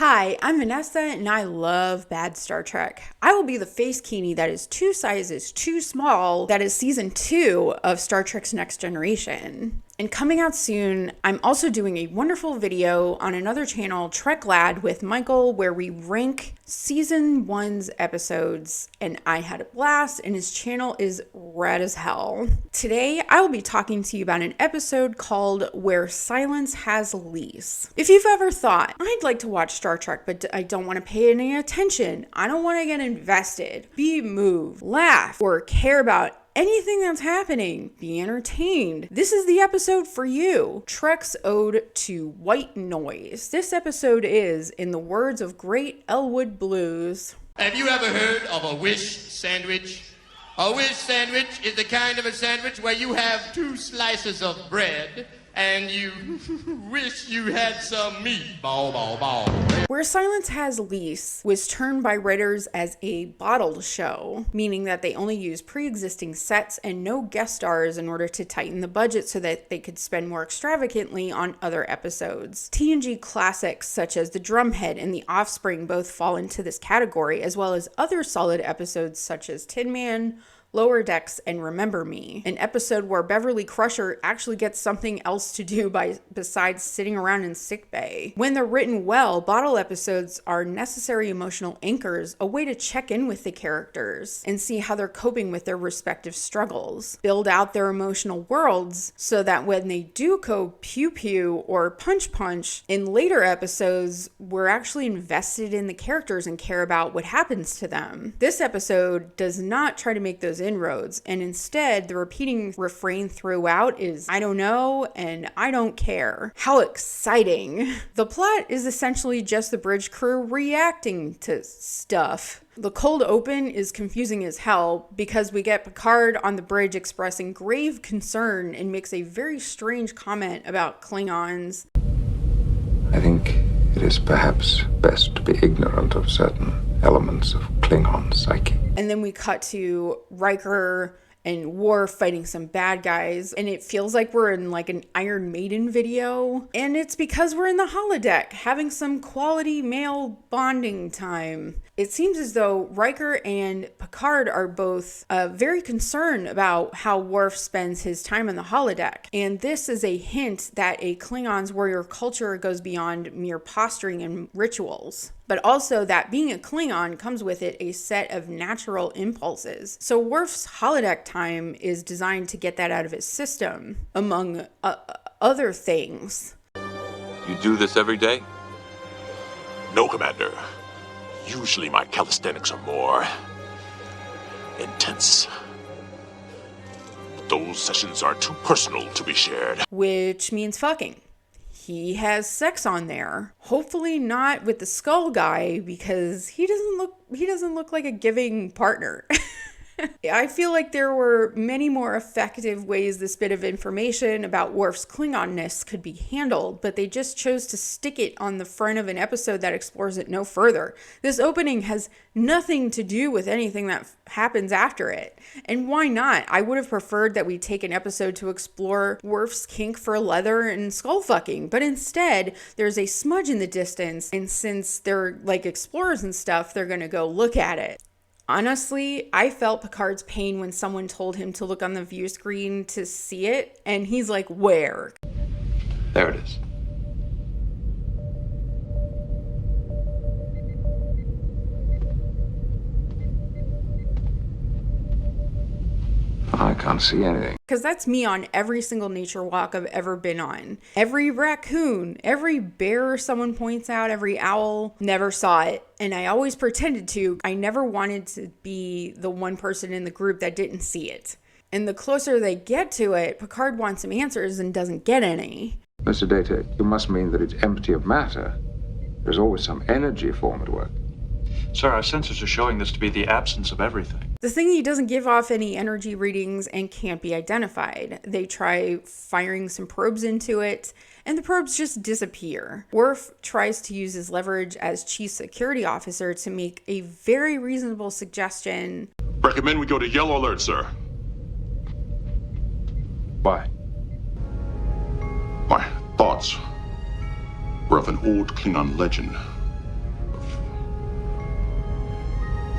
Hi, I'm Vanessa and I love bad Star Trek. I will be the face kini that is 2 sizes too small that is season 2 of Star Trek's Next Generation. And coming out soon, I'm also doing a wonderful video on another channel, TREKLAD, with Michael, where we rank season 1's episodes, and I had a blast, and his channel is rad as hell. Today, I will be talking to you about an episode called Where Silence Has Lease. If you've ever thought, I'd like to watch Star Trek, but I don't want to pay any attention, I don't want to get invested, be moved, laugh, or care about anything that's happening, be entertained, this is the episode for you. Trek's Ode to White Noise. This episode is, in the words of great Elwood Blues, have you ever heard of a wish sandwich? A wish sandwich is the kind of a sandwich where you have 2 slices of bread and you wish you had some meat. Bow, bow, bow. Where Silence Has Lease was turned by writers as a bottled show, meaning that they only used pre-existing sets and no guest stars in order to tighten the budget so that they could spend more extravagantly on other episodes. TNG classics such as The Drumhead and The Offspring both fall into this category, as well as other solid episodes such as Tin Man, Lower Decks, and Remember Me, an episode where Beverly Crusher actually gets something else to do besides sitting around in sickbay. When they're written well, bottle episodes are necessary emotional anchors, a way to check in with the characters and see how they're coping with their respective struggles. Build out their emotional worlds so that when they do go pew pew or punch punch, in later episodes, we're actually invested in the characters and care about what happens to them. This episode does not try to make those inroads, and instead the repeating refrain throughout is I don't know and I don't care. How exciting. The plot is essentially just the bridge crew reacting to stuff. The cold open is confusing as hell because we get Picard on the bridge expressing grave concern and makes a very strange comment about Klingons. I think it is perhaps best to be ignorant of certain elements of Klingon psyche. And then we cut to Riker and Worf fighting some bad guys, and it feels like we're in like an Iron Maiden video. And it's because we're in the holodeck having some quality male bonding time. It seems as though Riker and Picard are both very concerned about how Worf spends his time in the holodeck. And this is a hint that a Klingon's warrior culture goes beyond mere posturing and rituals, but also that being a Klingon comes with it a set of natural impulses. So Worf's holodeck time is designed to get that out of his system, among other things. You do this every day? No, Commander. Usually my calisthenics are more intense. But those sessions are too personal to be shared. Which means fucking. He has sex on there. Hopefully not with the skull guy, because he doesn't look like a giving partner. I feel like there were many more effective ways this bit of information about Worf's Klingonness could be handled, but they just chose to stick it on the front of an episode that explores it no further. This opening has nothing to do with anything that happens after it. And why not? I would have preferred that we take an episode to explore Worf's kink for leather and skull fucking, but instead there's a smudge in the distance, and since they're like explorers and stuff, they're gonna go look at it. Honestly, I felt Picard's pain when someone told him to look on the view screen to see it, and he's like, where? There it is. I can't see anything. Because that's me on every single nature walk I've ever been on. Every raccoon, every bear someone points out, every owl, never saw it. And I always pretended to. I never wanted to be the one person in the group that didn't see it. And the closer they get to it, Picard wants some answers and doesn't get any. Mr. Data, you must mean that it's empty of matter. There's always some energy form at work. Sir, our sensors are showing this to be the absence of everything. The thingy doesn't give off any energy readings and can't be identified. They try firing some probes into it, and the probes just disappear. Worf tries to use his leverage as chief security officer to make a very reasonable suggestion. Recommend we go to yellow alert, sir. Why? My thoughts were of an old Klingon legend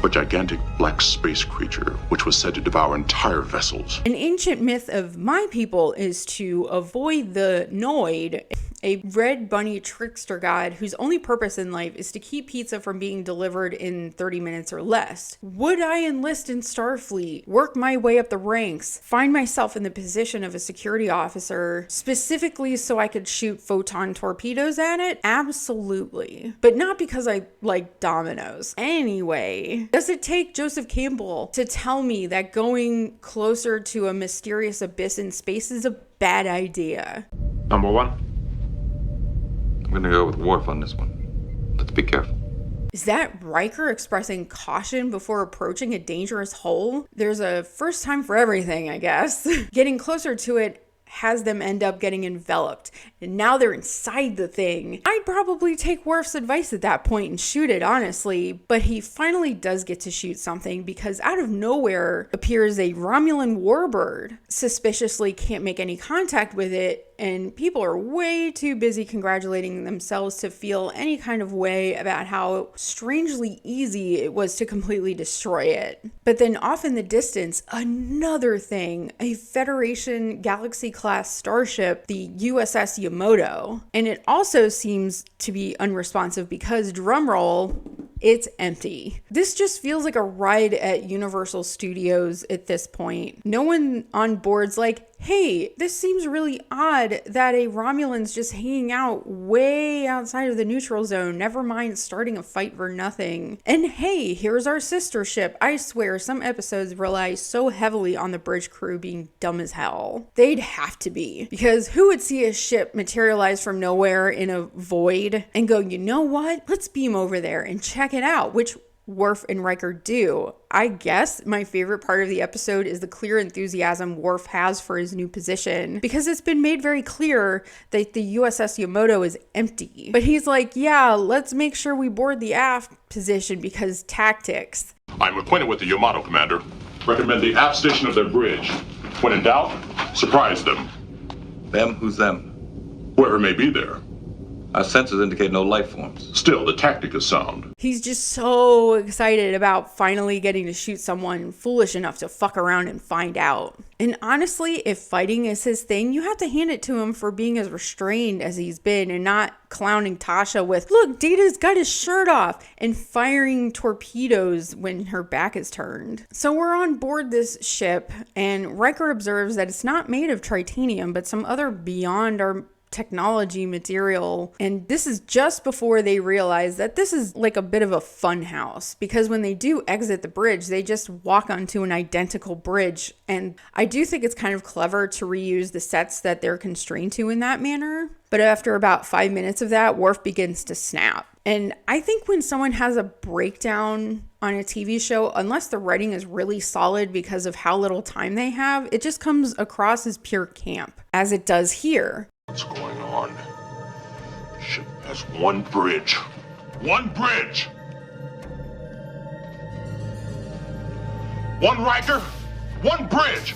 A gigantic black space creature which was said to devour entire vessels. An ancient myth of my people is to avoid the Noid, a red bunny trickster god whose only purpose in life is to keep pizza from being delivered in 30 minutes or less. Would I enlist in Starfleet, work my way up the ranks, find myself in the position of a security officer, specifically so I could shoot photon torpedoes at it? Absolutely. But not because I like dominoes. Anyway, does it take Joseph Campbell to tell me that going closer to a mysterious abyss in space is a bad idea? Number one. I'm gonna go with Worf on this one. Let's be careful. Is that Riker expressing caution before approaching a dangerous hole? There's a first time for everything, I guess. Getting closer to it has them end up getting enveloped, and now they're inside the thing. I'd probably take Worf's advice at that point and shoot it, honestly, but he finally does get to shoot something because out of nowhere appears a Romulan warbird. Suspiciously can't make any contact with it, and people are way too busy congratulating themselves to feel any kind of way about how strangely easy it was to completely destroy it. But then off in the distance, another thing, a Federation Galaxy-class starship, the USS Yamato. And it also seems to be unresponsive because, drumroll, it's empty. This just feels like a ride at Universal Studios at this point. No one on board's like, hey, this seems really odd that a Romulan's just hanging out way outside of the neutral zone, never mind starting a fight for nothing. And hey, here's our sister ship. I swear some episodes rely so heavily on the bridge crew being dumb as hell. They'd have to be, because who would see a ship materialize from nowhere in a void and go, you know what? Let's beam over there and check it out, which Worf and Riker do. I guess my favorite part of the episode is the clear enthusiasm Worf has for his new position, because it's been made very clear that the USS Yamato is empty. But he's like, yeah, let's make sure we board the aft position because tactics. I'm acquainted with the Yamato, Commander. Recommend the aft station of their bridge. When in doubt, surprise them. Them? Who's them? Whoever may be there. Our sensors indicate no life forms. Still, the tactic is sound. He's just so excited about finally getting to shoot someone foolish enough to fuck around and find out. And honestly, if fighting is his thing, you have to hand it to him for being as restrained as he's been and not clowning Tasha with, look, Data's got his shirt off, and firing torpedoes when her back is turned. So we're on board this ship, and Riker observes that it's not made of titanium, but some other beyond our technology material. And this is just before they realize that this is like a bit of a fun house, because when they do exit the bridge, they just walk onto an identical bridge. And I do think it's kind of clever to reuse the sets that they're constrained to in that manner. But after about 5 minutes of that, Worf begins to snap. And I think when someone has a breakdown on a TV show, unless the writing is really solid because of how little time they have, it just comes across as pure camp, as it does here. What's going on? Ship has one bridge. One bridge! One Riker, one bridge!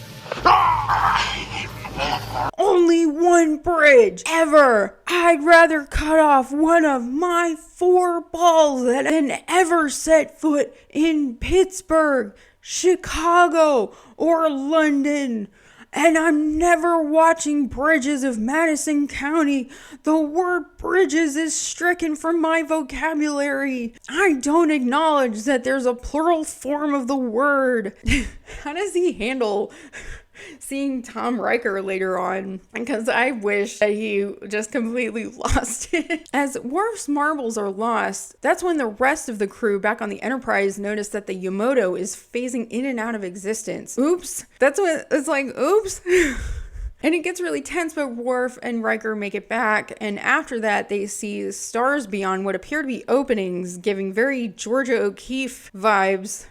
Only one bridge ever. I'd rather cut off one of my 4 balls than ever set foot in Pittsburgh, Chicago, or London. And I'm never watching Bridges of Madison County. The word bridges is stricken from my vocabulary. I don't acknowledge that there's a plural form of the word. How does he handle seeing Tom Riker later on? Because I wish that he just completely lost it. As Worf's marbles are lost, that's when the rest of the crew back on the Enterprise notice that the Yamato is phasing in and out of existence. Oops. That's when it's like, oops. And it gets really tense, but Worf and Riker make it back. And after that, they see stars beyond what appear to be openings, giving very Georgia O'Keeffe vibes.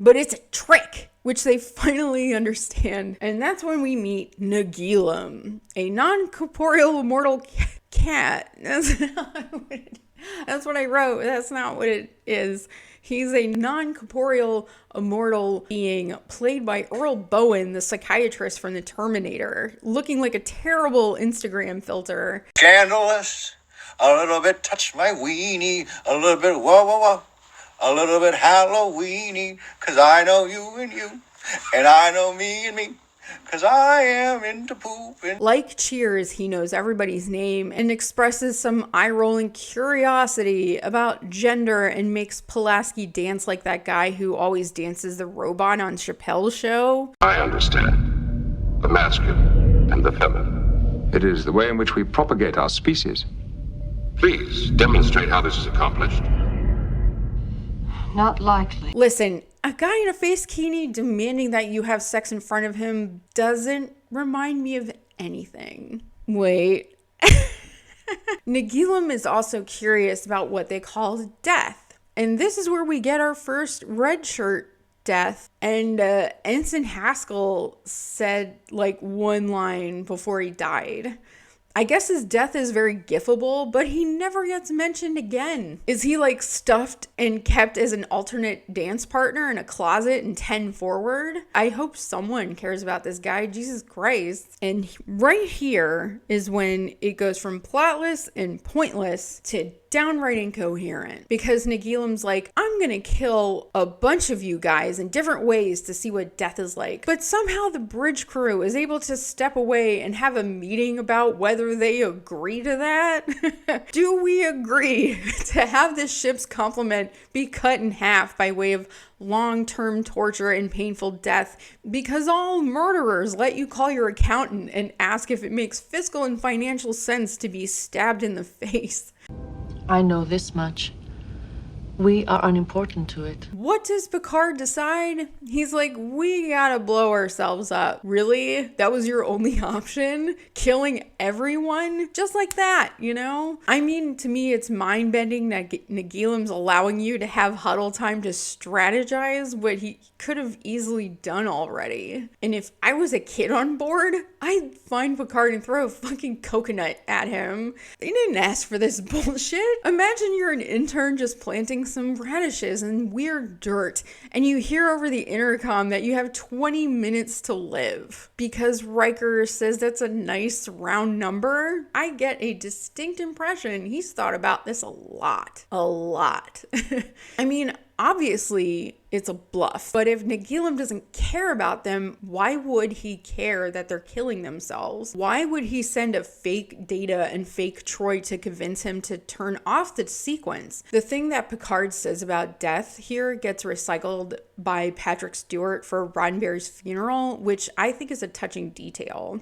But it's a trick, which they finally understand. And that's when we meet Nagilum, a non-corporeal immortal cat. That's what I wrote. That's not what it is. He's a non-corporeal immortal being played by Earl Bowen, the psychiatrist from the Terminator, looking like a terrible Instagram filter. Scandalous, a little bit touch my weenie, a little bit whoa, whoa, whoa. a little bit Halloweeny, 'cause I know you and you, and I know me and me, 'cause I am into pooping. Like Cheers, he knows everybody's name and expresses some eye-rolling curiosity about gender and makes Pulaski dance like that guy who always dances the robot on Chappelle's show. I understand. The masculine and the feminine. It is the way in which we propagate our species. Please demonstrate how this is accomplished. Not likely. Listen, a guy in a face bikini demanding that you have sex in front of him doesn't remind me of anything. Wait. Nagilum is also curious about what they call death. And this is where we get our first red shirt death. And Ensign Haskell said like one line before he died. I guess his death is very gifable, but he never gets mentioned again. Is he like stuffed and kept as an alternate dance partner in a closet in 10 forward? I hope someone cares about this guy, Jesus Christ. And right here is when it goes from plotless and pointless to downright incoherent, because Nagilum's like, I'm gonna kill a bunch of you guys in different ways to see what death is like. But somehow the bridge crew is able to step away and have a meeting about whether they agree to that. Do we agree to have this ship's complement be cut in half by way of long-term torture and painful death because all murderers let you call your accountant and ask if it makes fiscal and financial sense to be stabbed in the face? I know this much. We are unimportant to it. What does Picard decide? He's like, we gotta blow ourselves up. Really? That was your only option? Killing everyone? Just like that, you know? I mean, to me, it's mind-bending that Nagilum's allowing you to have huddle time to strategize what he could have easily done already. And if I was a kid on board, I'd find Picard and throw a fucking coconut at him. They didn't ask for this bullshit. Imagine you're an intern just planting some radishes and weird dirt, and you hear over the intercom that you have 20 minutes to live because Riker says that's a nice round number. I get a distinct impression he's thought about this a lot. I mean, obviously it's a bluff, but if Nagilum doesn't care about them, why would he care that they're killing themselves? Why would he send a fake Data and fake Troy to convince him to turn off the sequence? The thing that Picard says about death here gets recycled by Patrick Stewart for Roddenberry's funeral, which I think is a touching detail.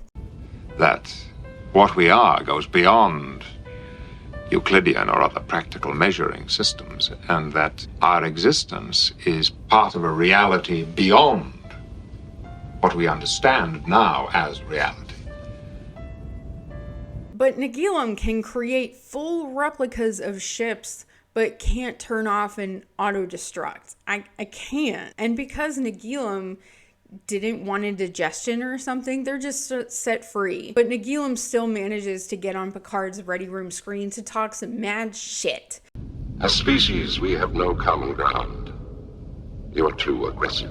That what we are goes beyond Euclidean or other practical measuring systems, and that our existence is part of a reality beyond what we understand now as reality. But Nagilum can create full replicas of ships, but can't turn off an auto-destruct. I can't. And because Nagilum didn't want indigestion or something, they're just set free. But Nagilum still manages to get on Picard's ready room screen to talk some mad shit. As species, we have no common ground. You're too aggressive,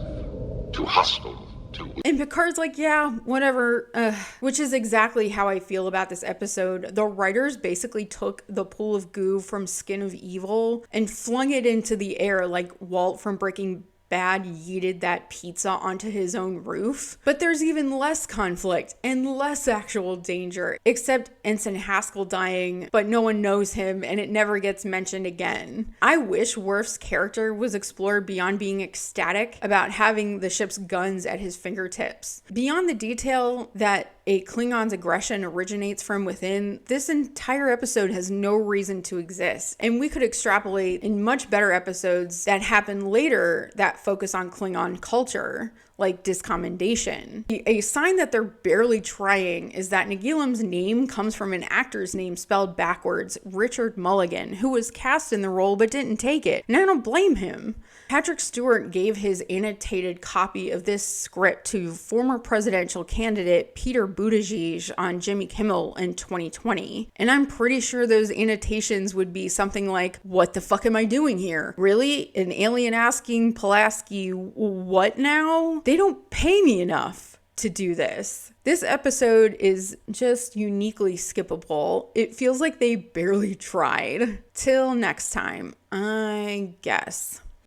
too hostile, too... And Picard's like, yeah, whatever, which is exactly how I feel about this episode. The writers basically took the pool of goo from Skin of Evil and flung it into the air like Walt from Breaking Bad yeeted that pizza onto his own roof. But there's even less conflict and less actual danger, except Ensign Haskell dying, but no one knows him and it never gets mentioned again. I wish Worf's character was explored beyond being ecstatic about having the ship's guns at his fingertips. Beyond the detail that a Klingon's aggression originates from within, this entire episode has no reason to exist. And we could extrapolate in much better episodes that happen later that focus on Klingon culture, like discommendation. A sign that they're barely trying is that Nagilum's name comes from an actor's name spelled backwards, Richard Mulligan, who was cast in the role but didn't take it. And I don't blame him. Patrick Stewart gave his annotated copy of this script to former presidential candidate Peter Buttigieg on Jimmy Kimmel in 2020. And I'm pretty sure those annotations would be something like, what the fuck am I doing here? Really? An alien asking Pulaski, what now? They don't pay me enough to do this. This episode is just uniquely skippable. It feels like they barely tried. Till next time, I guess.